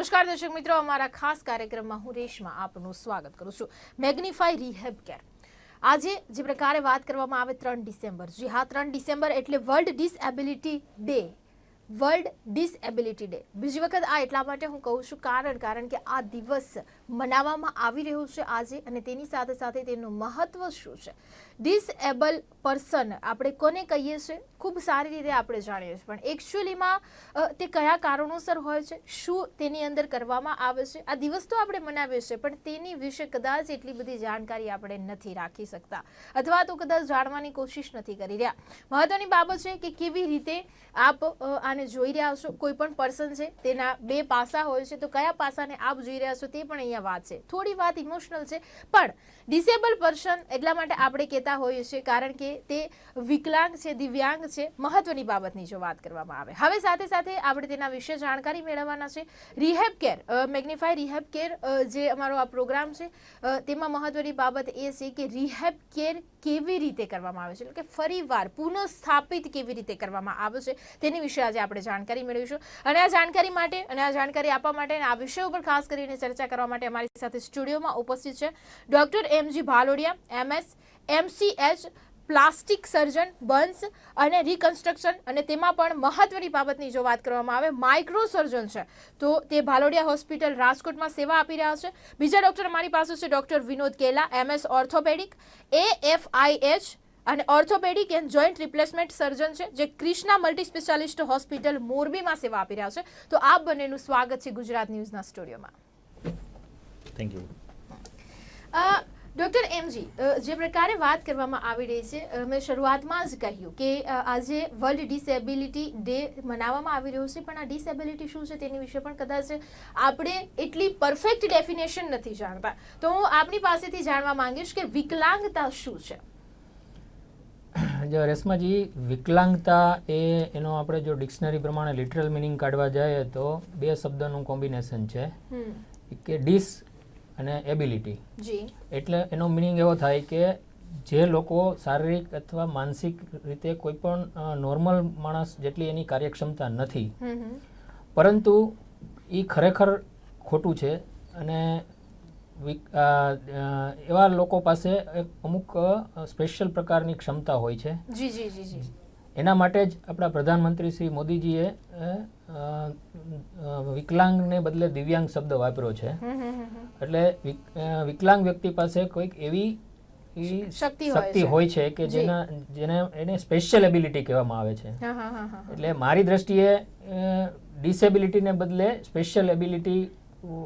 નમસ્કાર દર્શક મિત્રો, અમારા ખાસ કાર્યક્રમમાં હું રેશમા આપનું સ્વાગત કરું છું. મેગ્નિફાઈ રિહેબ કેર. આજે જે પ્રકારે વાત કરવામાં આવે 3 ડિસેમ્બર, જી હા 3 ડિસેમ્બર એટલે world disability day. World disability day. બીજી વખત આ એટલા માટે હું કહું છું કારણ કે આ દિવસ મનાવવામાં આવી રહ્યો છે આજે, અને તેની સાથે સાથે તેનું મહત્વ શું છે. ડિસએબલ પર્સન આપણે કોને કહીએ છીએ ખૂબ સારી રીતે આપણે જાણીએ છીએ, પણ એકચ્યુઅલીમાં તે કયા કારણોસર હોય છે, શું તેની અંદર કરવામાં આવે છે. આ દિવસ તો આપણે મનાવીએ છીએ પણ તેની વિશે કદાચ એટલી બધી જાણકારી આપણે નથી રાખી શકતા, અથવા તો કદાચ જાણવાની કોશિશ નથી કરી રહ્યા. મહત્વની બાબત છે કે કેવી રીતે આપ આને જોઈ રહ્યા છો. કોઈ પણ પર્સન છે તેના બે પાસા હોય છે, તો કયા પાસાને આપ જોઈ રહ્યા છો તે પણ અહીંયા વાત છે. થોડી વાત ઇમોશનલ છે, પણ ડિસેબલ પર્સન એટલા માટે આપણે કહેતા હોઈએ છીએ કારણ કે તે વિકલાંગ છે, દિવ્યાંગ છે. મહત્વની બાબતની જો વાત કરવામાં આવે, હવે સાથે સાથે આપણે તેના વિશે જાણકારી મેળવવાના છે. રિહેબ કેર, મેગ્નિફાઈ રિહેબ કેર જે અમારો આ પ્રોગ્રામ છે તેમાં મહત્વની બાબત એ છે કે રિહેબ કેર કેવી રીતે કરવામાં આવે છે, એટલે કે ફરીવાર પુનઃસ્થાપિત કેવી રીતે કરવામાં આવે છે તેની વિશે આજે આપણે જાણકારી મેળવીશું. અને આ જાણકારી માટે અને આ જાણકારી આપવા માટે અને આ વિષય ઉપર ખાસ કરીને ચર્ચા કરવા માટે અમારી સાથે સ્ટુડિયોમાં ઉપસ્થિત છે doctor M G Bhalodiya, MS, MCH, plastic surgeon, burns અને રિકન્સ્ટ્રક્શન, અને તેમાં પણ મહત્વની બાબતની જો વાત કરવામાં આવે માઇક્રો સર્જન છે, તો તે ભાલોડિયા હોસ્પિટલ રાજકોટમાં સેવા આપી રહ્યા છે. બીજા ડોક્ટર અમારી પાસે છે doctor Vinod Kela, MS orthopedic, AFIH અને orthopedic and joint replacement surgeon છે, જે ક્રિષ્ના મલ્ટી સ્પેશિયાલિસ્ટ હોસ્પિટલ મોરબીમાં સેવા આપી રહ્યા છે. તો આપ બંનેનું સ્વાગત છે ગુજરાત ન્યૂઝના સ્ટુડિયોમાં. Thank you. ડોક્ટર એમજી, જે પ્રકારે વાત કરવામાં આવી રહી છે, મેં શરૂઆતમાં જ કહ્યું કે આજે વર્લ્ડ ડિસેબિલિટી ડે મનાવવામાં આવી રહ્યો છે, પણ આ ડિસેબિલિટી શું છે તેની વિશે પણ કદાચ આપણે એટલી પરફેક્ટ ડેફિનેશન નથી જાણતા. તો હું આપની પાસેથી જાણવા માંગીશ કે વિકલાંગતા શું છે. જો રેશમાજી, વિકલાંગતા એનો આપણે જો ડિક્શનરી પ્રમાણે લિટરલ મિનિંગ કાઢવા જઈએ તો બે શબ્દનું કોમ્બિનેશન છે કે ડિસ અને એબિલિટી. એટલે એનો મિનિંગ એવો થાય કે જે લોકો શારીરિક અથવા માનસિક રીતે કોઈ પણ નોર્મલ માણસ જેટલી એની કાર્યક્ષમતા નથી, પરંતુ એ ખરેખર ખોટું છે. અને એવા લોકો પાસે અમુક સ્પેશિયલ પ્રકારની ક્ષમતા હોય છે. એના માટે જ આપણા પ્રધાનમંત્રી શ્રી મોદીજીએ વિકલાંગને બદલે દિવ્યાંગ શબ્દ વાપર્યો છે. એટલે વિકલાંગ વ્યક્તિ પાસે કોઈક એવી શક્તિ હોય છે કે જેને એને સ્પેશિયલ એબિલિટી કહેવામાં આવે છે. એટલે મારી દ્રષ્ટિએ ડિસેબિલિટીને બદલે સ્પેશિયલ એબિલિટી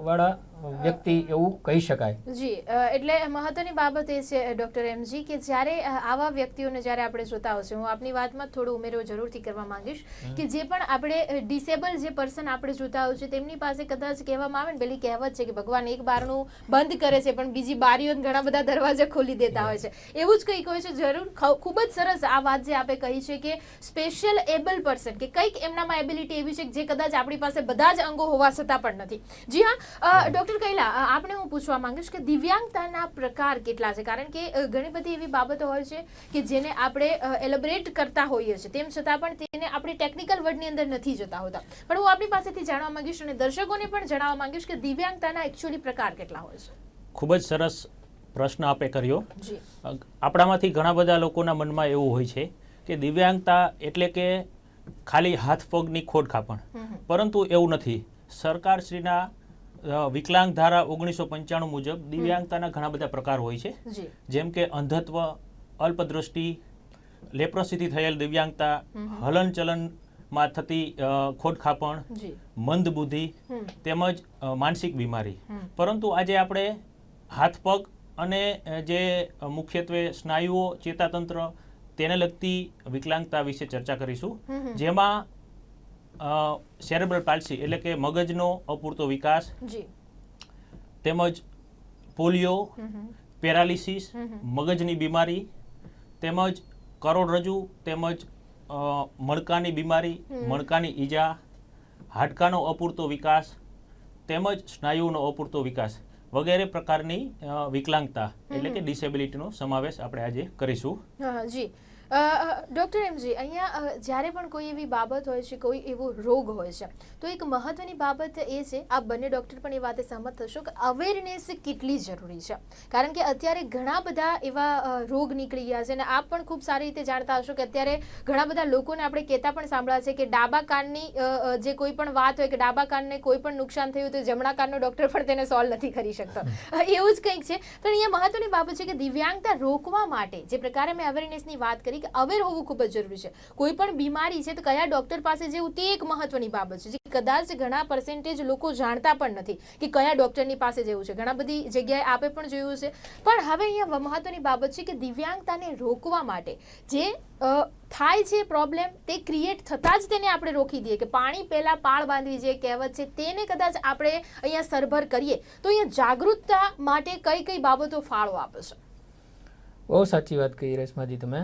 વાળા વ્યક્તિ એવું કહી શકાય. જી, એટલે મહત્વની બાબત એ છે ડોક્ટર એમજી કે જ્યારે આવા વ્યક્તિઓને જ્યારે આપણે જોતા હોય છે, હું આપની વાતમાં થોડો ઉમેરો જરૂરથી કરવા માંગીશ કે જે પણ આપણે ડિસેબલ જે પર્સન આપણે જોતા હોય છે તેમની પાસે કદાચ કહેવામાં આવે ને, પેલી કહેવત છે કે ભગવાન એક બારણું બંધ કરે છે પણ બીજી બારીઓ ઘણા બધા દરવાજા ખોલી દેતા હોય છે, એવું જ કંઈક હોય છે. જરૂર ખૂબ જ સરસ આ વાત જે આપણે કહી છે કે સ્પેશિયલ એબલ પર્સન, કે કંઈક એમનામાં એબિલિટી એવી છે જે કદાચ આપણી પાસે બધા જ અંગો હોવા છતાં પણ નથી. જી હા ડોક્ટર કૈલા, આપણે હું પૂછવા માંગીશ કે દિવ્યાંગતાના પ્રકાર કેટલા છે, કારણ કે ઘણી બધી એવી બાબતો હોય છે કે જેને આપણે એલેબરેટ કરતા હોઈએ છીએ, તેમ છતાં પણ તેને આપણે ટેકનિકલ વર્ડની અંદર નથી જતા હોતા. પણ હું આપની પાસેથી જાણવા માંગીશ અને દર્શકોને પણ જણાવવા માંગીશ કે દિવ્યાંગતાના એકચ્યુઅલી પ્રકાર કેટલા હોય છે. ખૂબ જ સરસ પ્રશ્ન આપે કર્યો. આપણામાંથી ઘણા બધા લોકોના મનમાં એવું હોય છે કે દિવ્યાંગતા એટલે કે ખાલી હાથ પગની ખોડખાપણ, પરંતુ એવું નથી. સરકારશ્રીના વિકલાંગ ધારા 1995 મુજબ દિવ્યાંગતાના ઘણા બધા પ્રકાર હોય છે, જેમ કે અંધત્વ, અલ્પદ્રષ્ટિ, લેપ્રોસીથી થયેલ દિવ્યાંગતા, હલનચલનમાં થતી ખોડખાપણ, મંદ બુદ્ધિ તેમજ માનસિક બીમારી. પરંતુ આજે આપણે હાથ પગ અને જે મુખ્યત્વે સ્નાયુઓ, ચેતાતંત્ર તેને લગતી વિકલાંગતા વિશે ચર્ચા કરીશું, જેમાં સેરેબ્રલ પાલ્સી એટલે કે મગજનો અપૂરતો વિકાસ, તેમજ પોલિયો, પેરાલિસિસ, મગજની બીમારી, તેમજ કરોડરજ્જુ તેમજ મણકાની બીમારી, મણકાની ઈજા, હાડકાનો અપૂરતો વિકાસ તેમજ સ્નાયુનો અપૂરતો વિકાસ વગેરે પ્રકારની વિકલાંગતા એટલે કે ડિસેબિલિટીનો સમાવેશ આપણે આજે કરીશું. જી, ડૉક્ટર એમજી, અહીંયા જ્યારે પણ કોઈ એવી બાબત હોય છે, કોઈ એવો રોગ હોય છે, તો એક મહત્વની બાબત એ છે, આપ બંને ડૉક્ટર પણ એ વાતે સહમત થશો કે અવેરનેસ કેટલી જરૂરી છે. કારણ કે અત્યારે ઘણા બધા એવા રોગ નીકળી ગયા છે અને આપ પણ ખૂબ સારી રીતે જાણતા હશો કે અત્યારે ઘણા બધા લોકોને આપણે કહેતા પણ સાંભળ્યા છે કે ડાબા કાનની જે કોઈ પણ વાત હોય કે ડાબા કાનને કોઈ પણ નુકસાન થયું તો જમણા કાનનો ડૉક્ટર પણ તેને સોલ્વ નથી કરી શકતો. એવું જ કંઈક છે. પણ અહીંયા મહત્વની બાબત છે કે દિવ્યાંગતા રોકવા માટે જે પ્રકારે મેં અવેરનેસની વાત કરી કે અવેર હોવું ખૂબ જ જરૂરી છે. કોઈ પણ બીમારી છે તો કયા ડોક્ટર પાસે જવું તે એક મહત્વની બાબત છે, જે કદાચ ઘણા પર્સેન્ટેજ લોકો જાણતા પણ નથી કે કયા ડોક્ટરની પાસે જવું છે. ઘણા બધી જગ્યાએ આપે પણ જોયું છે. પણ હવે અહીંયા મહત્વની બાબત છે કે દિવ્યાંગતાને રોકવા માટે જે થાય છે પ્રોબ્લેમ, તે ક્રિએટ થતાં જ તેને આપણે રોકી દઈએ કે પાણી પહેલા પાળ બાંધવી જે કહેવત છે તેને કદાચ આપણે અહીંયા સરભર કરીએ તો અહીંયા જાગૃતતા માટે કઈ કઈ બાબતો ફાળો આપે છે? બહુ સાચી વાત કહી રેશમાજી તમે.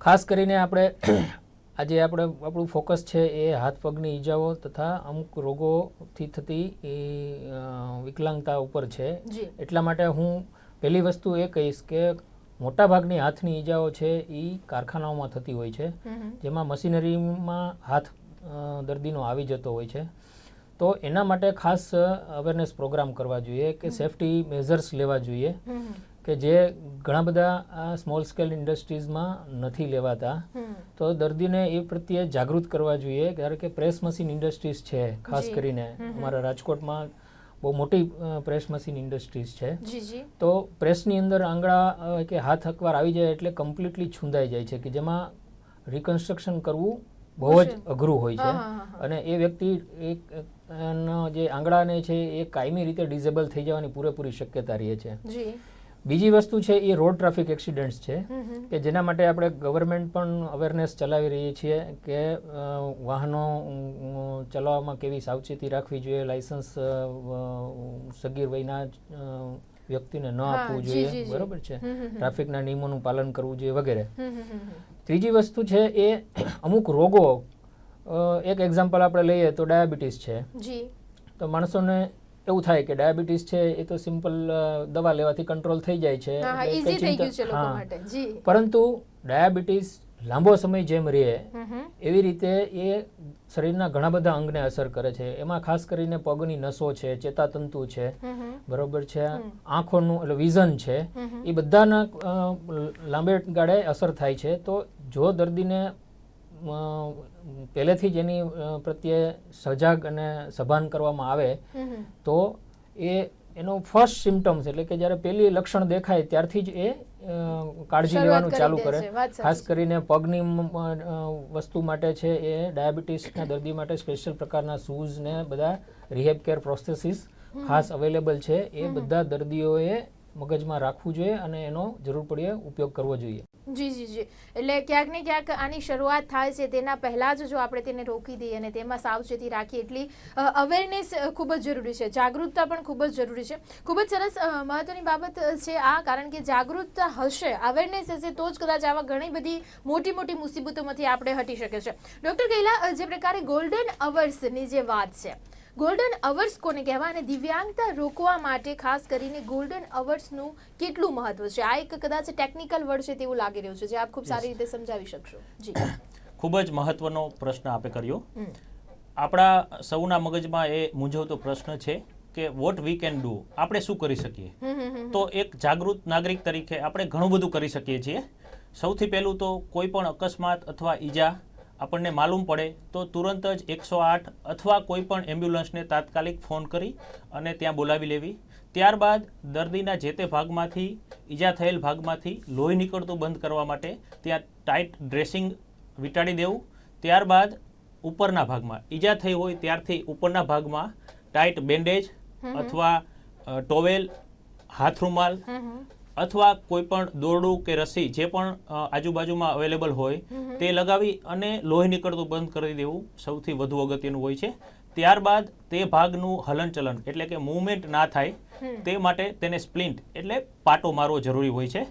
ખાસ કરીને આજે આપણું ફોકસ છે એ હાથ પગની ઈજાઓ તથા અમુક રોગોથી થતી એ વિકલાંગતા ઉપર છે. એટલા માટે હું પહેલી વસ્તુ એ કહીશ કે મોટાભાગની હાથની ઈજાઓ છે એ કારખાનાઓમાં થતી હોય છે, જેમાં મશીનરીમાં હાથ દર્દીનો આવી જતો હોય છે. તો એના માટે ખાસ અવેરનેસ પ્રોગ્રામ કરવા જોઈએ કે સેફટી મેઝર્સ લેવા જોઈએ કે જે ઘણા બધા સ્મોલ સ્કેલ ઇન્ડસ્ટ્રીઝમાં નથી લેવાતા. તો દર્દીને એ પ્રત્યે જાગૃત કરવા જોઈએ. કારણ કે પ્રેસ મશીન ઇન્ડસ્ટ્રીઝ છે, ખાસ કરીને અમારા રાજકોટમાં બહુ મોટી પ્રેસ મશીન ઇન્ડસ્ટ્રીઝ છે. તો પ્રેસની અંદર આંગળા કે હાથ અકવાર આવી જાય એટલે કમ્પ્લીટલી છૂંદાઈ જાય છે, કે જેમાં રિકન્સ્ટ્રક્શન કરવું બહુ જ અઘરું હોય છે. અને એ વ્યક્તિ જે આંગળાને છે એ કાયમી રીતે ડિઝેબલ થઈ જવાની પૂરેપૂરી શક્યતા રહે છે. બીજી વસ્તુ છે એ રોડ ટ્રાફિક એક્સિડન્ટ્સ છે, કે જેના માટે આપણે ગવર્મેન્ટ પણ અવેરનેસ ચલાવી રહી છીએ કે વાહનો ચલાવવામાં કેવી સાવચેતી રાખવી જોઈએ, લાયસન્સ સગીર વયના વ્યક્તિને ન આપવું જોઈએ, બરોબર છે, ટ્રાફિકના નિયમોનું પાલન કરવું જોઈએ વગેરે. ત્રીજી વસ્તુ છે એ અમુક રોગો, એક એક્ઝામ્પલ આપણે લઈએ તો ડાયાબિટીસ છે. તો માણસોને એવું થાય કે ડાયાબિટીસ છે એ તો સિમ્પલ દવા લેવાથી કંટ્રોલ થઈ જાય છે, પરંતુ ડાયાબિટીસ લાંબો સમય જેમ રહે એવી રીતે એ શરીરના ઘણા બધા અંગને અસર કરે છે. એમાં ખાસ કરીને પગની નસો છે, ચેતાતંતુ છે, બરોબર છે, આંખોનું એટલે વિઝન છે, એ બધાના લાંબે ગાળે અસર થાય છે. તો જો દર્દીને પહેલેથી જ એની પ્રત્યે સજાગ અને સભાન કરવામાં આવે તો એનો ફર્સ્ટ સિમ્ટમ્સ એટલે કે જ્યારે પહેલી લક્ષણ દેખાય ત્યારથી જ એ કાળજી લેવાનું ચાલુ કરે. ખાસ કરીને પગની વસ્તુ માટે છે એ ડાયાબિટીસના દર્દી માટે સ્પેશિયલ પ્રકારના શૂઝ ને બધા રિહેબ કેર પ્રોસેસીસ ખાસ અવેલેબલ છે. એ બધા દર્દીઓએ મગજમાં રાખવું જોઈએ અને એનો જરૂર પડે ઉપયોગ કરવો જોઈએ. જી. એટલે ક્યાંક ને ક્યાંક આની શરૂઆત થાય છે તેના પહેલા જ જો આપણે તેને રોકી દઈએ અને તેમાં સાવચેતી રાખીએ એટલી અવેરનેસ ખૂબ જ જરૂરી છે, જાગૃતતા પણ ખૂબ જ જરૂરી છે. ખૂબ જ સરસ મહત્વની બાબત છે આ, કારણ કે જાગૃતતા હશે, અવેરનેસ હશે તો જ કદાચ આવા ઘણી બધી મોટી મોટી મુસીબતોમાંથી આપણે હટી શકે છે. ડૉક્ટર કૈલા, જે પ્રકારે ગોલ્ડન અવર્સની જે વાત છે, ગોલ્ડન અવર્સ કોને કહેવાય અને દિવ્યાંગતા રોકવા માટે ખાસ કરીને ગોલ્ડન અવર્સનું કેટલું મહત્વ છે? આ એક કદાચ ટેકનિકલ વર્ડ છે તેવું લાગી રહ્યું છે, જે આપ ખૂબ સારી રીતે સમજાવી શકશો. જી. ખૂબ જ મહત્વનો પ્રશ્ન આપે કર્યો. આપણા સૌના મગજમાં એ મૂંઝવતો પ્રશ્ન છે કે વોટ વી કેન ડુ, આપણે શું કરી શકીએ? તો એક જાગૃત નાગરિક તરીકે આપણે ઘણું બધું કરી શકીએ છીએ. સૌથી પહેલું તો કોઈ પણ અકસ્માત અથવા ઈજા આપણને માલુમ પડે તો તુરંત જ 108 અથવા કોઈ પણ એમ્બ્યુલન્સને તાત્કાલિક ફોન કરી અને ત્યાં બોલાવી લેવી. ત્યારબાદ દર્દીના જે તે ભાગમાંથી, ઈજા થયેલ ભાગમાંથી લોહી નીકળતું બંધ કરવા માટે ત્યાં ટાઈટ ડ્રેસિંગ વીંટાળી દેવું. ત્યારબાદ ઉપરના ભાગમાં ઈજા થઈ હોય ત્યારથી ઉપરના ભાગમાં ટાઈટ બેન્ડેજ અથવા ટોવેલ, હાથ રૂમાલ અથવા કોઈ પણ દોરડું કે રસ્સી જે પણ આજુબાજુમાં અવેલેબલ હોય તે લગાવી અને લોહી નીકળતું બંધ કરી દેવું સૌથી વધુ અગત્યનું હોય છે. ત્યારબાદ તે ભાગનું હલનચલન એટલે કે મૂવમેન્ટ ના થાય તે માટે તેને સ્પ્લિન્ટ એટલે પાટો મારવો જરૂરી હોય છે.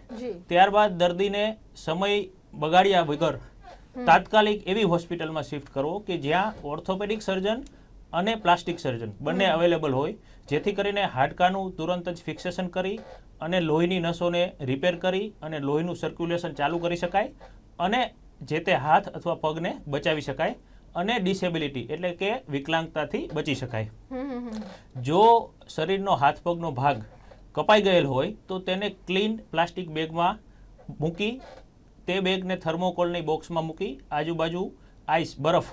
ત્યારબાદ દર્દીને સમય બગાડ્યા વગર તાત્કાલિક એવી હોસ્પિટલમાં શિફ્ટ કરવો કે જ્યાં ઓર્થોપેડિક સર્જન અને પ્લાસ્ટિક સર્જન બંને અવેલેબલ હોય, જેથી કરીને હાડકાનું તુરંત જ ફિક્સેશન કરી અને લોહીની નસોને રિપેર કરી અને લોહીનું સર્ક્યુલેશન ચાલુ કરી શકાય અને જે તે હાથ અથવા પગને બચાવી શકાય અને ડિસેબિલિટી એટલે કે વિકલાંગતાથી બચી શકાય. જો શરીરનો હાથ પગનો ભાગ કપાઈ ગયેલ હોય તો તેને ક્લીન પ્લાસ્ટિક બેગમાં મૂકી તે બેગને થર્મોકોલની બોક્સમાં મૂકી આજુબાજુ આઈસ બરફ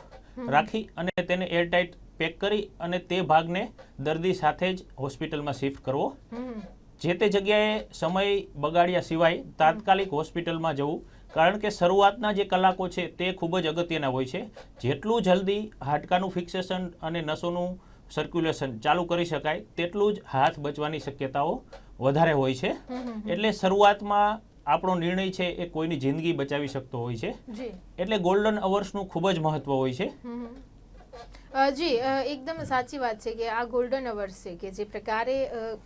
રાખી અને તેને એરટાઇટ પેક કરી અને તે ભાગને દર્દી સાથે જ હોસ્પિટલમાં શિફ્ટ કરવો. જે તે જગ્યાએ સમય બગાડ્યા સિવાય તાત્કાલિક હોસ્પિટલમાં જવું, કારણ કે શરૂઆતના જે કલાકો છે તે ખૂબ જ અગત્યના હોય છે. જેટલું જલ્દી હાડકાનું ફિક્સેશન અને નસોનું સર્ક્યુલેશન ચાલુ કરી શકાય તેટલું જ હાથ બચવાની શક્યતાઓ વધારે હોય છે. એટલે શરૂઆતમાં આપણો નિર્ણય છે એ કોઈની જિંદગી બચાવી શકતો હોય છે. એટલે ગોલ્ડન અવર્સનું ખૂબ જ મહત્વ હોય છે. જી એકદમ સાચી વાત છે કે આ ગોલ્ડન અવર્સ છે કે જે પ્રકારે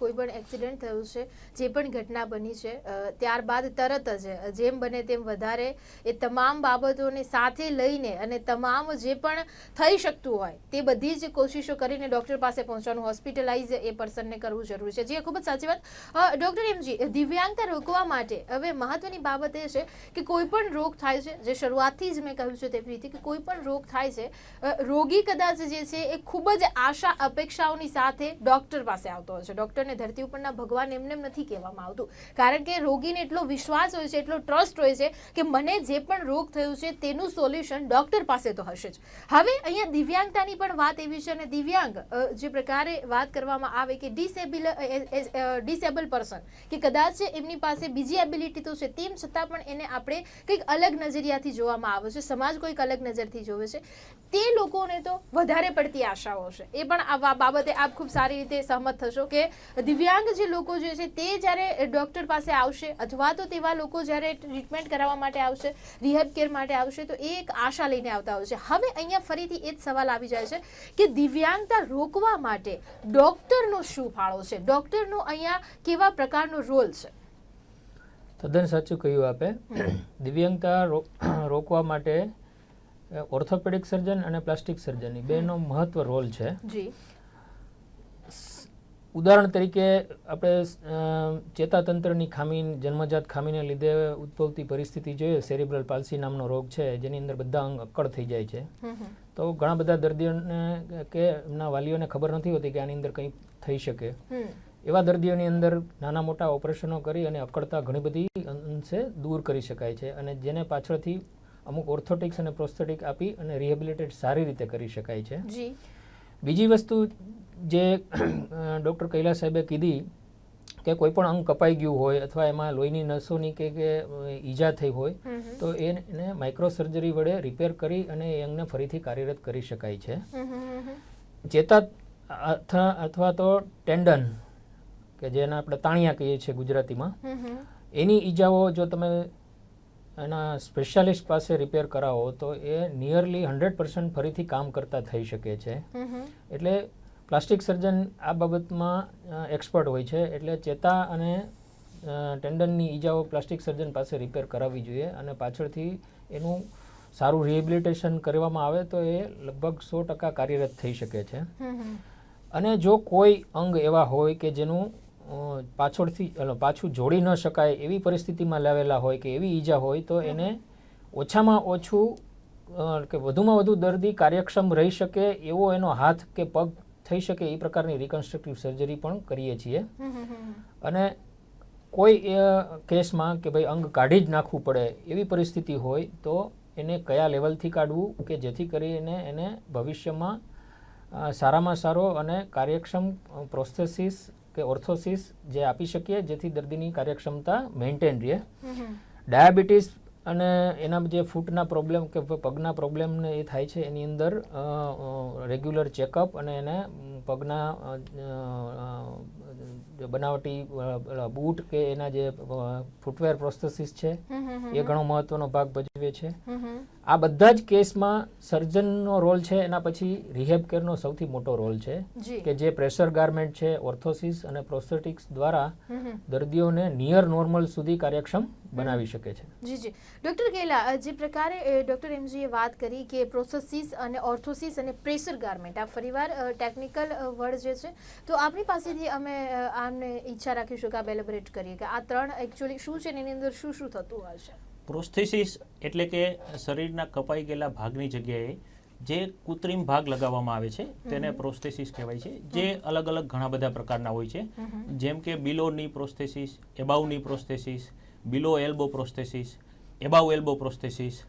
કોઈ પણ એક્સિડન્ટ થયું છે, જે પણ ઘટના બની છે ત્યારબાદ તરત જ જેમ બને તેમ વધારે એ તમામ બાબતોને સાથે લઈને અને તમામ જે પણ થઈ શકતું હોય તે બધી જ કોશિશો કરીને ડૉક્ટર પાસે પહોંચવાનું, હોસ્પિટલાઇઝ એ પર્સનને કરવું જરૂરી છે. જે ખૂબ જ સાચી વાત. ડૉક્ટર એમજી, દિવ્યાંગતા રોકવા માટે હવે મહત્વની બાબત એ છે કે કોઈ પણ રોગ થાય છે, જે શરૂઆતથી જ મેં કહ્યું છે તેવી રીતે કે કોઈ પણ રોગ થાય છે, રોગી કદાચ જે છે એ ખૂબ જ આશા અપેક્ષાઓની સાથે ડોક્ટર પાસે આવતો હોય છે. ડોક્ટરને ધરતી ઉપરના ભગવાન એમને નથી કહેવામાં આવતું, કારણ કે રોગીને એટલો વિશ્વાસ હોય છે, એટલો ટ્રસ્ટ હોય છે કે મને જે પણ રોગ થયું છે તેનું સોલ્યુશન ડોક્ટર પાસે તો હશે જ. હવે અહીંયા દિવ્યાંગતાની પણ વાત એવી છે અને દિવ્યાંગ જે પ્રકારે વાત કરવામાં આવે કે ડિસેબલ પર્સન કે કદાચ એમની પાસે બીજી એબિલિટી તો છે તેમ છતાં પણ એને આપણે કંઈક અલગ નજરિયાથી જોવામાં આવે છે, સમાજ કોઈક અલગ નજરથી જોવે છે. તે લોકોને તો વધારે પડતી આશાઓ છે. એ પણ આ બાબતે આપ ખૂબ સારી રીતે સહમત થશો કે દિવ્યાંગ જે લોકો જે છે તે જ્યારે ડૉક્ટર પાસે આવશે અથવા તો તેવા લોકો જ્યારે ટ્રીટમેન્ટ કરાવવા માટે આવશે, રિહેબ કેર માટે આવશે તો એ એક આશા લઈને આવતા હોય છે. હવે અહીંયા ફરીથી એ જ સવાલ આવી જાય છે કે દિવ્યાંગતા રોકવા માટે ડૉક્ટરનો શું ફાળો છે, ડૉક્ટરનો અહીંયા કેવા પ્રકારનો રોલ છે? તદ્દન સાચું કહ્યું આપે. દિવ્યાંગતા રોકવા માટે ઓર્થોપેડિક સર્જન અને પ્લાસ્ટિક સર્જનની બેનો મહત્વ રોલ છે. ઉદાહરણ તરીકે આપણે ચેતાતંત્રની ખામી, જન્મજાત ખામીને લીધે ઉદ્ભવતી પરિસ્થિતિ જોઈએ, સેરિબ્રલ પાલ્સી નામનો રોગ છે જેની અંદર બધા અંગ અક્કડ થઈ જાય છે. તો ઘણા બધા દર્દીઓને કે એમના વાલીઓને ખબર નથી હોતી કે આની અંદર કંઈ થઈ શકે. એવા દર્દીઓની અંદર નાના મોટા ઓપરેશનો કરી અને અક્કડતા ઘણી બધી અંશે દૂર કરી શકાય છે અને જેને પાછળથી અમુક ઓર્થોટિક્સ અને પ્રોસ્થેટિક આપી અને રિહેબિલિટેટ સારી રીતે કરી શકાય છે. બીજી વસ્તુ જે ડૉક્ટર કૈલાસ સાહેબે કીધી કે કોઈ પણ અંગ કપાઈ ગયું હોય અથવા એમાં લોહીની નસોની કે ઈજા થઈ હોય તો એને માઇક્રો સર્જરી વડે રિપેર કરી અને એ અંગને ફરીથી કાર્યરત કરી શકાય છે. ચેતા અથવા તો ટેન્ડન કે જેને આપણે તાણિયા કહીએ છીએ ગુજરાતીમાં, એની ઈજાઓ જો તમે એના સ્પેશિયાલિસ્ટ પાસે રિપેર કરાવો તો એ નિયરલી 100% ફરીથી કામ કરતા થઈ શકે છે. એટલે પ્લાસ્ટિક સર્જન આ બાબતમાં એક્સપર્ટ હોય છે. એટલે ચેતા અને ટેન્ડનની ઈજાઓ પ્લાસ્ટિક સર્જન પાસે રિપેર કરાવવી જોઈએ અને પાછળથી એનું સારું રિહેબિલિટેશન કરવામાં આવે તો એ લગભગ 100% કાર્યરત થઈ શકે છે. અને જો કોઈ અંગ એવા હોય કે જેનું પાછું જોડી ન શકાય એવી પરિસ્થિતિમાં લાવેલા હોય કે એવી ઈજા હોય તો એને ઓછામાં ઓછું કે વધુમાં વધુ દર્દી કાર્યક્ષમ રહી શકે એવો એનો હાથ કે પગ થઈ શકે એ પ્રકારની રિકન્સ્ટ્રક્ટિવ સર્જરી પણ કરીએ છીએ. અને કોઈ કેસમાં કે ભાઈ અંગ કાઢી જ નાખવું પડે એવી પરિસ્થિતિ હોય તો એને કયા લેવલથી કાઢવું કે જેથી કરીને એને ભવિષ્યમાં સારામાં સારો અને કાર્યક્ષમ પ્રોસ્થેસિસ કે ઓર્થોસિસ જે આપી શકીએ જેથી દર્દીની કાર્યક્ષમતા મેન્ટેન રહે. ડાયાબિટીસ અને એના જે ફૂટના પ્રોબ્લેમ કે પગના પ્રોબ્લેમને એ થાય છે એની અંદર રેગ્યુલર ચેકઅપ અને એને પગના જે બનાવટી બૂટ કે એના જે ફૂટવેર પ્રોસ્થેસિસ છે એ ઘણો મહત્વનો ભાગ ભજવે છે. આ બધા જ કેસમાં સર્જનનો રોલ છે, એના પછી રિહેબ કેરનો સૌથી મોટો રોલ છે કે જે પ્રેશર ગાર્મેન્ટ છે, ઓર્થોસિસ અને પ્રોસ્થેટિક્સ દ્વારા દર્દીઓને નિયર નોર્મલ સુધી કાર્યક્ષમ બનાવી શકે છે. જી જી ડૉક્ટર કેલા, જે પ્રકારે ડૉક્ટર એમજીએ વાત કરી કે પ્રોસ્થેસિસ અને ઓર્થોસિસ અને પ્રેશર ગાર્મેન્ટ, આ ફરીવાર ટેકનિકલ વર્ડ જે છે, તો આપણી પાસેથી અમે આમને ઈચ્છા રાખીશું કે આપ એલેબોરેટ કરીએ કે આ ત્રણ એકચ્યુઅલી શું છે ને એની અંદર શું શું થતું હોય છે. પ્રોસ્થેસિસ એટલે કે શરીરના કપાઈ ગયેલા ભાગની જગ્યાએ જે કૃત્રિમ ભાગ લગાવવામાં આવે છે તેને પ્રોસ્થેસિસ કહેવાય છે, જે અલગ અલગ ઘણા બધા પ્રકારના હોય છે, જેમ કે બિલો ની prosthesis, above knee prosthesis, below elbow prosthesis, above elbow prosthesis,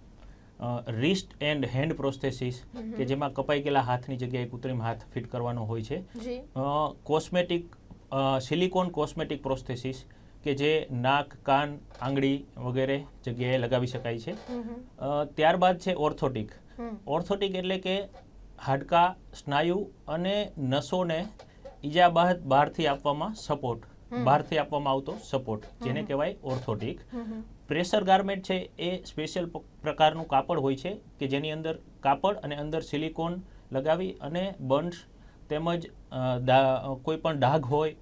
wrist and hand prosthesis કે જેમાં કપાઈ ગયેલા હાથની જગ્યાએ કૃત્રિમ હાથ ફિટ કરવાનો હોય છે, કોસ્મેટિક સિલિકોન કોસ્મેટિક પ્રોસ્થેસિસ કે જે નાક, કાન, આંગળી વગેરે જગ્યાએ લગાવી શકાય છે. ત્યારબાદ છે ઓર્થોટિક. ઓર્થોટિક એટલે કે હાડકા, સ્નાયુ અને નસોને ઈજા બાદ બહારથી આપવામાં આવતો સપોર્ટ, જેને કહેવાય ઓર્થોટિક. પ્રેશર ગાર્મેન્ટ છે એ સ્પેશિયલ પ્રકારનું કાપડ હોય છે કે જેની અંદર કાપડ અને અંદર સિલિકોન લગાવી અને બર્ન્સ તેમજ કોઈ પણ ડાઘ હોય,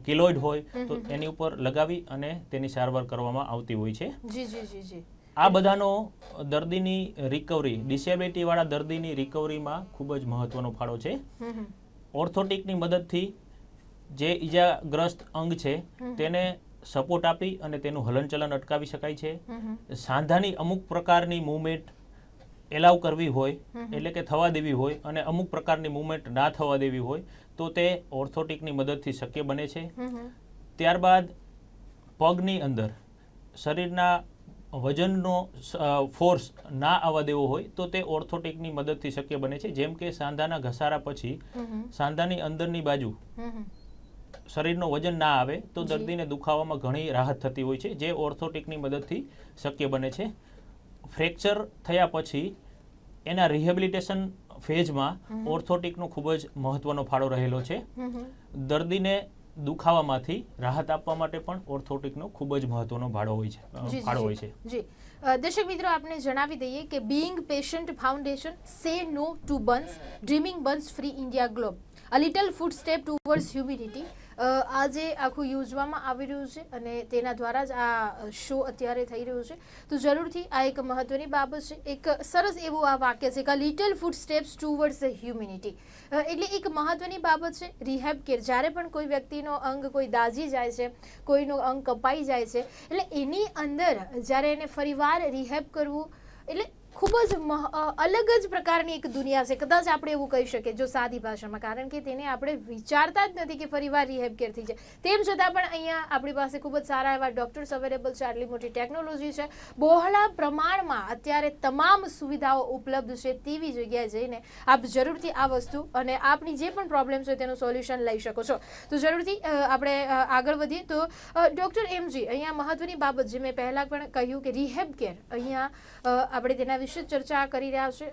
કિલોઇડ હોય તો એની ઉપર લગાવી અને તેની સારવાર કરવામાં આવતી હોય છે. આ બધાનો દર્દીની રિકવરી, ડિસેબિલિટી વાળા દર્દીની રિકવરીમાં ખૂબ જ મહત્વનો ફાળો છે. ઓર્થોટિકની મદદથી જે ઈજાગ્રસ્ત અંગ છે તેને સપોર્ટ આપી અને તેનું હલનચલન અટકાવી શકાય છે. સાંધાની અમુક પ્રકારની મૂવમેન્ટ એલાવ કરવી હોય એટલે કે થવા દેવી હોય અને અમુક પ્રકારની મૂવમેન્ટ ના થવા દેવી હોય તો તે ઓર્થોટિકની મદદથી શક્ય બને છે. ત્યારબાદ પગની અંદર શરીરના વજનનો ફોર્સ ના આવવા દેવો હોય તો તે ઓર્થોટિકની મદદથી શક્ય બને છે, જેમ કે સાંધાના ઘસારા પછી સાંધાની અંદરની બાજુ શરીરનો વજન ના આવે તો દર્દીને દુખાવામાં ઘણી રાહત થતી હોય છે, જે ઓર્થોટિકની મદદથી શક્ય બને છે. ફ્રેક્ચર થયા પછી એના રિહેબિલિટેશન ફેઝમાં ઓર્થોટિકનો ખૂબ જ મહત્વનો ફાળો રહેલો છે. દર્દીને દુખાવામાંથી રાહત આપવા માટે પણ ઓર્થોટિકનો ખૂબ જ મહત્વનો ફાળો હોય છે. જી દર્શક મિત્રો, આપને જણાવી દઈએ કે being patient foundation say no to burns, dreaming burns free India globe, a little foot step towards humanity, આજે આખું યોજવામાં આવી રહ્યું છે અને તેના દ્વારા જ આ શો અત્યારે થઈ રહ્યું છે. તો જરૂરથી આ એક મહત્વની બાબત છે. એક સરસ એવું આ વાક્ય છે કે લિટલ ફૂટ સ્ટેપ્સ ટુવર્ડ્સ હ્યુમિનિટી, એટલે એક મહત્વની બાબત છે. રિહેબ કેર, જ્યારે પણ કોઈ વ્યક્તિનો અંગ કોઈ દાઝી જાય છે, કોઈનો અંગ કપાઈ જાય છે, એટલે એની અંદર જ્યારે એને ફરીવાર રિહેબ કરવું એટલે ખૂબ જ અલગ જ પ્રકારની એક દુનિયા છે, કદાચ આપણે એવું કહી શકીએ જો સાદી ભાષામાં, કારણ કે તેને આપણે વિચારતા જ નથી કે ફરીવાર રિહેબ કેર થઈ જાય. તેમ છતાં પણ અહીંયા આપણી પાસે ખૂબ જ સારા એવા ડૉક્ટર્સ અવેલેબલ છે, આટલી મોટી ટેકનોલોજી છે, બહોળા પ્રમાણમાં અત્યારે તમામ સુવિધાઓ ઉપલબ્ધ છે. તેવી જગ્યાએ જઈને આપ જરૂરથી આ વસ્તુ અને આપની જે પણ પ્રોબ્લેમ છે તેનું સોલ્યુશન લઈ શકો છો. તો જરૂરથી આપણે આગળ વધીએ. તો ડૉક્ટર એમજી, અહીંયા મહત્વની બાબત જે મેં પહેલાં પણ કહ્યું કે રિહેબ કેર, અહીંયા આપણે તેના વિશે ચર્ચા કરી રહ્યા છે.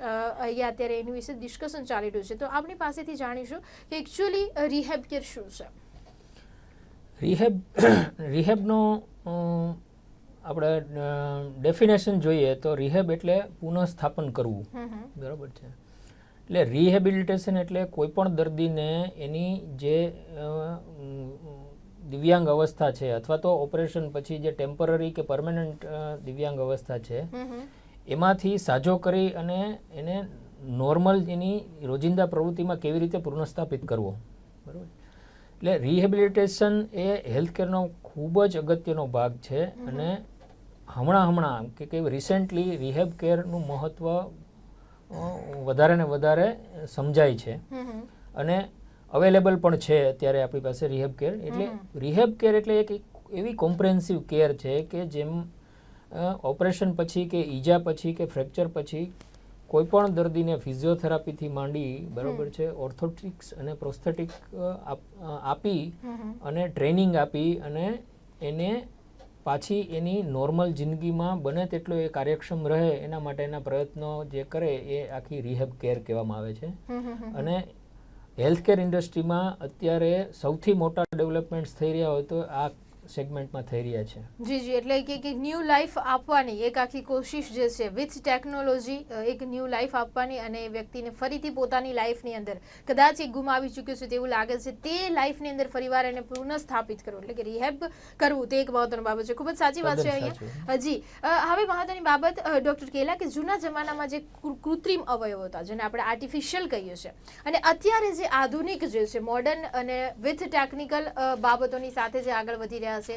અહીંયા અત્યારે એની વિશે ડિસ્કશન ચાલી રહ્યું છે, તો આપણી પાસેથી જાણીશું કે એકચ્યુઅલી રિહેબ કેર શું છે. રિહેબનો આપણે ડેફિનેશન જોઈએ તો રિહેબ એટલે પુનઃસ્થાપન કરવું, બરાબર છે. એટલે રિહેબિલિટેશન એટલે કોઈ પણ દર્દીને એની જે દિવ્યાંગ અવસ્થા છે અથવા તો ઓપરેશન પછી જે ટેમ્પરરી કે પરમેનન્ટ દિવ્યાંગ અવસ્થા છે એમાંથી સાજો કરી અને એને નોર્મલ એની રોજિંદા પ્રવૃત્તિમાં કેવી રીતે પુનઃસ્થાપિત કરવો, બરાબર. એટલે રિહેબિલિટેશન એ હેલ્થકેરનો ખૂબ જ અગત્યનો ભાગ છે અને હમણાં કે રિસેન્ટલી રિહેબ કેરનું મહત્વ વધારે ને વધારે સમજાય છે અને અવેલેબલ પણ છે અત્યારે આપણી પાસે રિહેબ કેર. એટલે રિહેબ કેર એટલે એક એવી કોમ્પ્રિહેન્સિવ કેર છે કે જેમ ઓપરેશન પછી કે ઈજા પછી કે ફ્રેક્ચર પછી કોઈ પણ દર્દીને ફિઝિયોથેરાપીથી માંડી, બરાબર છે, ઓર્થોટિક્સ અને પ્રોસ્થેટિક આપી અને ટ્રેનિંગ આપી અને એને પાછી એની નોર્મલ જિંદગીમાં બને તેટલો એ કાર્યક્ષમ રહે એના માટેના પ્રયત્નો જે કરે એ આખી રિહેબ કેર કહેવામાં આવે છે. અને હેલ્થકેર ઇન્ડસ્ટ્રીમાં અત્યારે સૌથી મોટા ડેવલપમેન્ટ્સ થઈ રહ્યા હોય તો આ સેગમેન્ટમાં થઈ રહ્યા છે. જી જી, એટલે કે ન્યૂ લાઈફ આપવાની એક આખી કોશિશ જે છે વિથ ટેકનોલોજી, એક ન્યૂ લાઈફ આપવાની અને વ્યક્તિને ફરીથી પોતાની લાઈફની અંદર કદાચ એ ગુમાવી ચૂક્યો છે તેવું લાગે છે તે લાઈફની અંદર ફરીવાર એને પુનઃસ્થાપિત કરવું, એટલે કે રિહેબ કરવું, તે એક મહત્વની બાબત છે. ખૂબ જ સાચી વાત છે અહીંયા. જી, હવે મહત્વની બાબત ડોક્ટર કેલા, કે જૂના જમાનામાં જે કૃત્રિમ અવયવો હતા જેને આપણે આર્ટિફિશિયલ કહીએ છીએ, અને અત્યારે જે આધુનિક જે છે મોડર્ન અને વિથ ટેકનિકલ બાબતોની સાથે જે આગળ વધી રહ્યા છે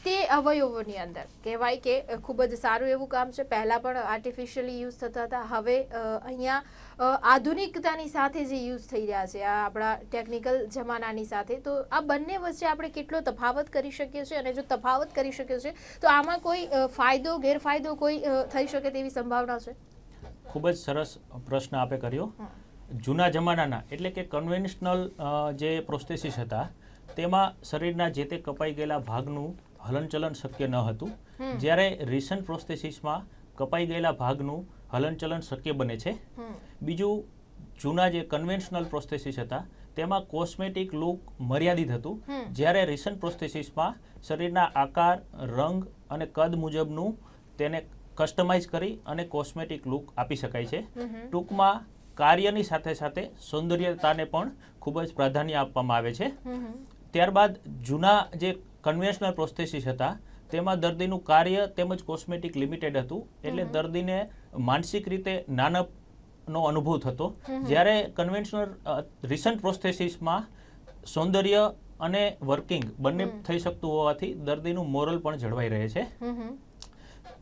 તે અવયવોની અંદર કહેવાય કે ખૂબ જ સારું એવું કામ છે. પહેલા પણ આર્ટિફિશિયલી યુઝ થતા હતા, હવે અહીંયા આધુનિકતાની સાથે જે યુઝ થઈ રહ્યા છે આ આપણા ટેકનિકલ જમાનાની સાથે, તો આ બંને વચ્ચે આપણે કેટલો તફાવત કરી શકીએ છીએ, અને જો તફાવત કરી શકીએ છીએ તો આમાં કોઈ ફાયદો ગેરફાયદો કોઈ થઈ શકે તેવી સંભાવના છે? ખૂબ જ સરસ પ્રશ્ન આપે કર્યો. જૂના જમાનાના એટલે કે કન્વેન્શનલ જે પ્રોસ્થેસિસ હતા તેમાં શરીરના જે તે કપાઈ ગયેલા ભાગનું હલનચલન શક્ય ન હતું. જ્યારે રિસન્ટ પ્રોસ્થેસિસમાં કપાઈ ગયેલા ભાગનું હલનચલન શક્ય બને છે. બીજું, જૂના જે કન્વેન્શનલ પ્રોસ્થેસિસ હતા તેમાં કોસ્મેટિક લુક મર્યાદિત હતું, જ્યારે રિસન્ટ પ્રોસ્થેસિસમાં શરીરના આકાર, રંગ અને કદ મુજબનું તેને કસ્ટમાઇઝ કરી અને કોસ્મેટિક લુક આપી શકાય છે. ટૂંકમાં કાર્યની સાથે સાથે સૌંદર્યતાને પણ ખૂબ જ પ્રાધાન્ય આપવામાં આવે છે. ત્યારબાદ જૂના જે કન્વેન્શનલ પ્રોસ્થેસિસ હતા તેમાં દર્દીનું કાર્ય તેમજ કોસ્મેટિક લિમિટેડ હતું, એટલે દર્દીને માનસિક રીતે નાનપનો અનુભવ થતો. જ્યારે કન્વેન્શનલ રિસન્ટ પ્રોસ્થેસિસમાં સૌંદર્ય અને વર્કિંગ બંને થઈ શકતું હોવાથી દર્દીનું મોરલ પણ જળવાઈ રહે છે.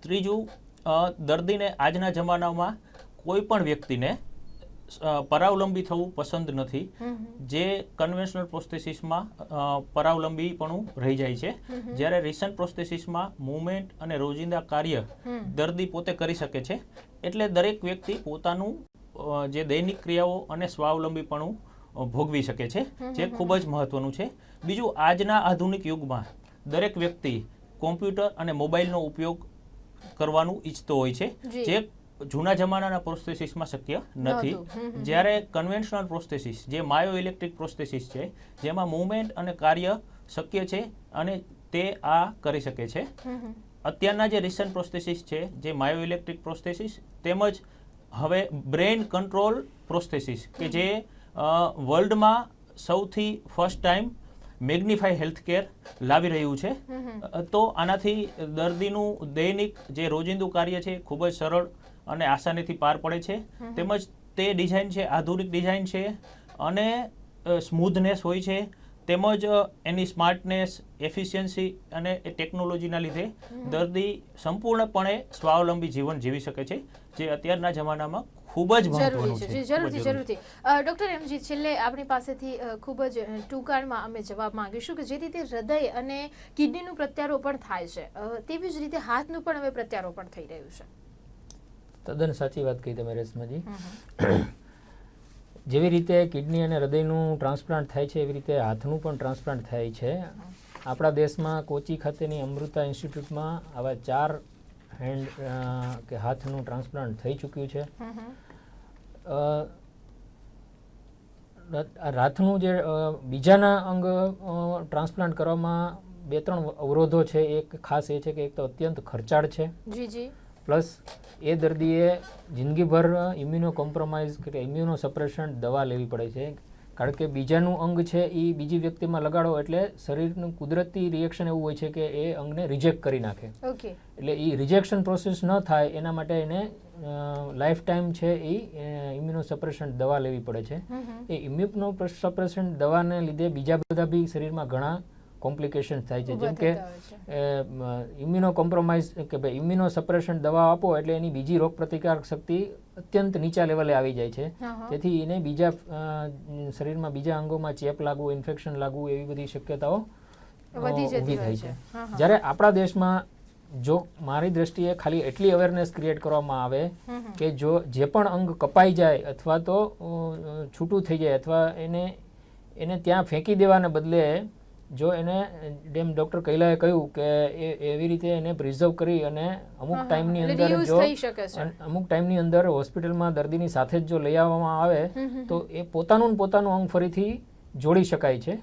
ત્રીજું, દર્દીને આજના જમાનામાં કોઈ પણ વ્યક્તિને પરાવલંબી થવું પસંદ નથી. જે કન્વેન્શનલ પ્રોસ્થેસિસમાં પરાવલંબીપણું રહી જાય છે, જ્યારે રિસન્ટ પ્રોસ્થેસિસમાં મૂવમેન્ટ અને રોજિંદા કાર્ય દર્દી પોતે કરી શકે છે. એટલે દરેક વ્યક્તિ પોતાનું જે દૈનિક ક્રિયાઓ અને સ્વાવલંબીપણું ભોગવી શકે છે, જે ખૂબ જ મહત્વનું છે. બીજું, આજના આધુનિક યુગમાં દરેક વ્યક્તિ કોમ્પ્યુટર અને મોબાઈલનો ઉપયોગ કરવાનું ઈચ્છતો હોય છે, જે જૂના જમાનાના પ્રોસ્થેસિસમાં શક્ય નથી. જ્યારે કન્વેન્શનલ પ્રોસ્થેસિસ જે માયો ઇલેક્ટ્રિક પ્રોસ્થેસિસ છે જેમાં મૂવમેન્ટ અને કાર્ય શક્ય છે અને તે આ કરી શકે છે. અત્યારના જે રિસન્ટ પ્રોસ્થેસિસ છે જે માયો ઇલેક્ટ્રિક પ્રોસ્થેસિસ તેમજ હવે બ્રેઇન કંટ્રોલ પ્રોસ્થેસિસ કે જે વર્લ્ડમાં સૌથી ફર્સ્ટ ટાઈમ મેગ્નિફાઈ હેલ્થકેર લાવી રહ્યું છે. તો આનાથી દર્દીનું દૈનિક જે રોજિંદુ કાર્ય છે ખૂબ જ સરળ અને આસાનીથી પાર પડે છે. તેમજ તે ડિઝાઇન છે આધુનિક ડિઝાઇન છે અને સ્મૂધનેસ હોય છે, તેમજ એની સ્માર્ટનેસ, એફિશિયન્સી અને એ ટેકનોલોજીના લીધે દર્દી સંપૂર્ણપણે સ્વાવલંબી જીવન જીવી શકે છે, જે અત્યારના જમાનામાં ખૂબ જ મહત્વનું છે. જરૂરથી. ડોક્ટર એમજી, છેલ્લે આપણી પાસેથી ખૂબ જ ટૂંકાણમાં અમે જવાબ માંગીશું કે જે રીતે હૃદય અને કિડનીનું પ્રત્યારોપણ થાય છે તેવી જ રીતે હાથનું પણ હવે પ્રત્યારોપણ થઈ રહ્યું છે. તદ્દન સાચી વાત કહી તમે રેશમાજી. જેવી રીતે કિડની અને હૃદયનું ટ્રાન્સપ્લાન્ટ થાય છે એવી રીતે હાથનું પણ ટ્રાન્સપ્લાન્ટ થાય છે. આપણા દેશમાં કોચી ખાતેની અમૃતા ઇન્સ્ટિટ્યૂટમાં આવા 4 હેન્ડ કે હાથનું ટ્રાન્સપ્લાન્ટ થઈ ચૂક્યું છે. હાથનું જે બીજાના અંગ ટ્રાન્સપ્લાન્ટ કરવામાં 2-3 અવરોધો છે. એક ખાસ એ છે કે એક તો અત્યંત ખર્ચાળ છે, પ્લસ એ દર્દીએ જિંદગીભર ઇમ્યુનો કોમ્પ્રોમાઇઝ કે ઇમ્યુનો સપ્રેશન દવા લેવી પડે છે. કારણ કે બીજાનું અંગ છે એ બીજી વ્યક્તિમાં લગાડો એટલે શરીરનું કુદરતી રિએક્શન એવું હોય છે કે એ અંગને રિજેક્ટ કરી નાખે. એટલે એ રિજેક્શન પ્રોસેસ ન થાય એના માટે એને લાઈફ ટાઈમ છે એ ઇમ્યુનો સપ્રેશન દવા લેવી પડે છે. એ ઇમ્યુનો સપ્રેશન દવાને લીધે બીજા બધા બી શરીરમાં ઘણા કોમ્પ્લિકેશન થાય છે. જેમ કે ઇમ્યુનો કોમ્પ્રોમાઇઝ કે ભાઈ ઇમ્યુનો સપ્રેશન દવા આપો એટલે એની બીજી રોગ પ્રતિકારક શક્તિ અત્યંત નીચા લેવલે આવી જાય છે. તેથી એને બીજા શરીરમાં બીજા અંગોમાં ચેપ લાગવું, ઇન્ફેક્શન લાગવું એવી બધી શક્યતાઓ ઊભી થાય છે. જ્યારે આપણા દેશમાં જો મારી દ્રષ્ટિએ ખાલી એટલી અવેરનેસ ક્રિએટ કરવામાં આવે કે જો જે પણ અંગ કપાઈ જાય અથવા તો છૂટું થઈ જાય અથવા એને ત્યાં ફેંકી દેવાને બદલે જો એને જેમ ડૉક્ટર કૈલાએ કહ્યું કે એવી રીતે એને પ્રિઝર્વ કરી અને અમુક ટાઈમની એટલે અંદર reuse જો થઈ શકે છે. અમુક ટાઈમની અંદર હોસ્પિટલમાં દર્દીની સાથે જ જો લઈ આવવામાં આવે તો એ પોતાનું ને પોતાનું અંગ ફરીથી જોડી શકાય છે,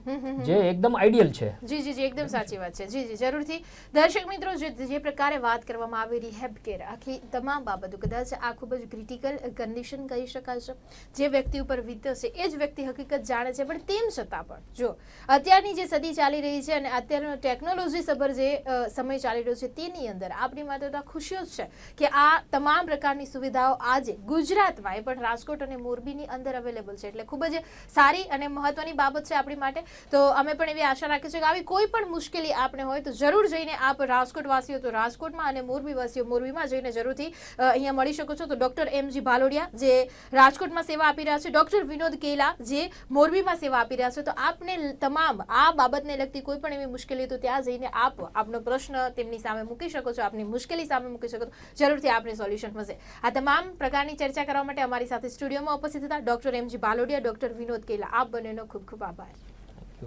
જે એકદમ આઈડિયલ છે. જી જી જી એકદમ સાચી વાત છે. જી જી જરૂરથી દર્શક મિત્રો જે પ્રકારે વાત કરવામાં આવી રિહેબ કેર આખી તમામ બાબતો કદાચ આ ખૂબ જ ક્રિટિકલ કન્ડિશન કહી શકાય છે. જે વ્યક્તિ ઉપર વીતશે એ જ વ્યક્તિ હકીકત જાણે છે, પણ તેમ છતાં પણ જો અત્યારની જે સદી ચાલી રહી છે અને અત્યારનો ટેકનોલોજી સભર જે સમય ચાલી રહ્યો છે તેની અંદર આપણી માટે તો ખુશીઓ જ છે કે આ તમામ પ્રકારની સુવિધાઓ આજે ગુજરાતમાં એ પણ રાજકોટ અને મોરબીની અંદર અવેલેબલ છે. એટલે ખૂબ જ સારી અને મહત્વની બાબત છે આપણી માટે. તો અમે પણ એવી આશા રાખીએ છીએ કે આવી કોઈ પણ મુશ્કેલી આપણે હોય તો જરૂર જઈને આપ રાજકોટ વાસીઓ તો રાજકોટમાં અને મોરબી વાસીઓ મોરબીમાં જઈને જરૂરથી અહીંયા મળી શકો છો. તો ડૉક્ટર એમજી ભાલોડિયા જે રાજકોટમાં સેવા આપી રહ્યા છે, ડૉક્ટર વિનોદ કેલા જે મોરબીમાં સેવા આપી રહ્યા છે. તો આપને તમામ આ બાબતને લગતી કોઈ પણ એવી મુશ્કેલી તો ત્યાં જઈને આપ આપનો પ્રશ્ન તેમની સામે મૂકી શકો છો, આપની મુશ્કેલી સામે મૂકી શકો છો, જરૂરથી આપને સોલ્યુશન મળશે. આ તમામ પ્રકારની ચર્ચા કરવા માટે અમારી સાથે સ્ટુડિયોમાં ઉપસ્થિત હતા doctor M G Bhalodiya, doctor Vinod Kela. આપ બંનેનો ખૂબ ખૂબ આભાર.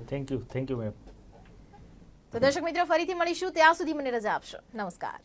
Thank you ma'am. તો દર્શક મિત્રો ફરીથી મળીશું, ત્યાં સુધી મને રજા આપશો. નમસ્કાર.